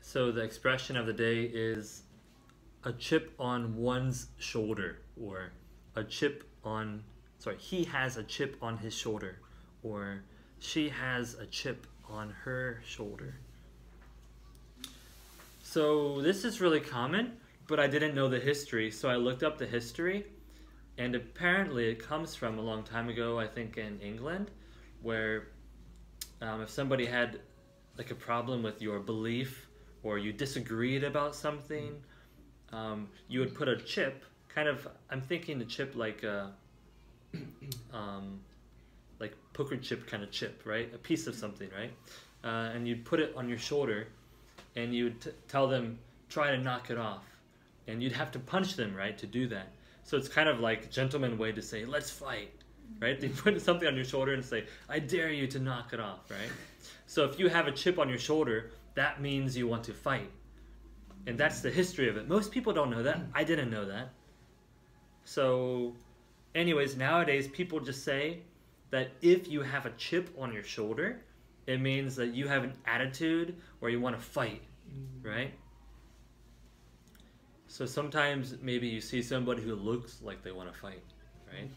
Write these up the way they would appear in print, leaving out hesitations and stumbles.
So the expression of the day is a chip on one's shoulder, or a chip on, sorry, he has a chip on his shoulder, or she has a chip on her shoulder. So this is really common, but I didn't know the history, so I looked up the history, and apparently it comes from a long time ago, I think in England, where if somebody had like a problem with your belief or you disagreed about something, you would put a chip, kind of, I'm thinking the chip like poker chip kind of chip, right? A piece of something, right? And you'd put it on your shoulder and you'd tell them, try to knock it off. And you'd have to punch them, right, to do that. So it's kind of like a gentleman way to say, let's fight, right? They put something on your shoulder and say, I dare you to knock it off, right? So if you have a chip on your shoulder, that means you want to fight. And that's the history of it. Most people don't know that. I didn't know that. So anyways, nowadays people just say that if you have a chip on your shoulder, it means that you have an attitude or you want to fight, right? So sometimes maybe you see somebody who looks like they want to fight, right?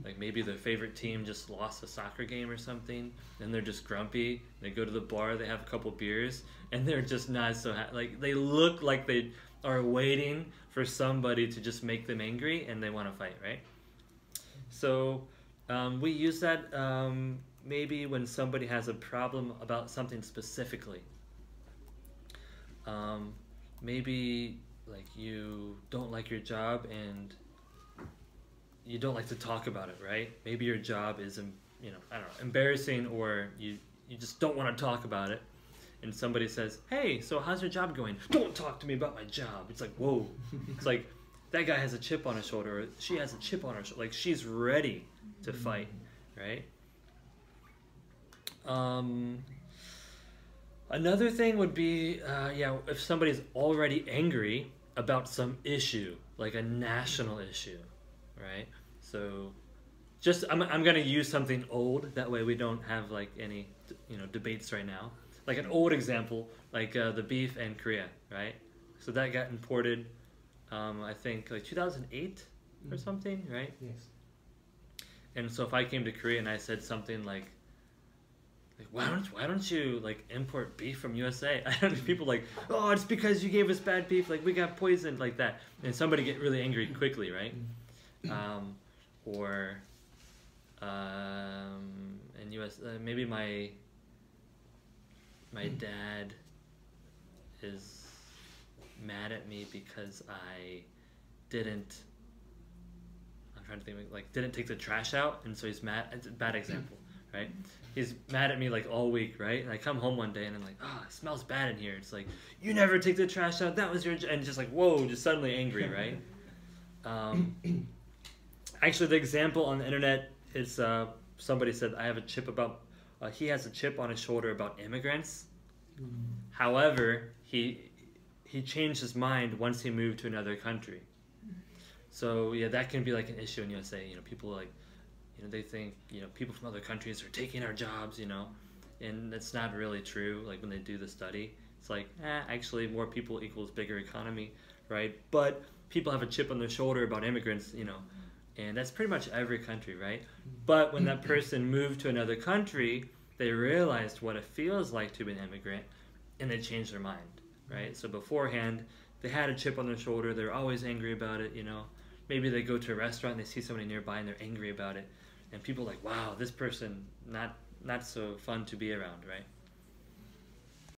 Like maybe their favorite team just lost a soccer game or something, and they're just grumpy. They go to the bar, they have a couple beers, and they're just not so happy. Like they look like they are waiting for somebody to just make them angry, and they want to fight, right? So we use that maybe when somebody has a problem about something specifically. Maybe like you don't like your job and you don't like to talk about it, right? Maybe your job is, you know, I don't know, embarrassing, or you just don't want to talk about it. And somebody says, hey, so how's your job going? Don't talk to me about my job. It's like, whoa. It's like, that guy has a chip on his shoulder, or she has a chip on her shoulder. Like, she's ready to fight, right? Another thing would be, if somebody's already angry about some issue, like a national issue, right? So just I'm going to use something old, that way we don't have like any debates right now. Like an old example, like the beef in Korea, right? So that got imported I think like 2008 or something, right? Yes. And so if I came to Korea and I said something like why don't you like import beef from USA? I don't know, people like, oh, it's because you gave us bad beef, like we got poisoned, like that. And somebody get really angry quickly, right? Or in US, maybe my dad is mad at me because I didn't, I'm trying to think, like didn't take the trash out, and so he's mad. It's a bad example, right? He's mad at me like all week, right? And I come home one day and I'm like, oh, it smells bad in here. It's like, you never take the trash out, that was your, and just like, whoa, just suddenly angry, right? Actually, the example on the internet is somebody said, I have a chip about, he has a chip on his shoulder about immigrants. However, he changed his mind once he moved to another country. So yeah, that can be like an issue in USA. You know, people like, they think, people from other countries are taking our jobs, and that's not really true. Like when they do the study, it's like, actually more people equals bigger economy, right? But people have a chip on their shoulder about immigrants, and that's pretty much every country, right? But when that person moved to another country, they realized what it feels like to be an immigrant, and they changed their mind, right? So beforehand, they had a chip on their shoulder, they're always angry about it, Maybe they go to a restaurant and they see somebody nearby and they're angry about it. And people are like, wow, this person, not so fun to be around, right?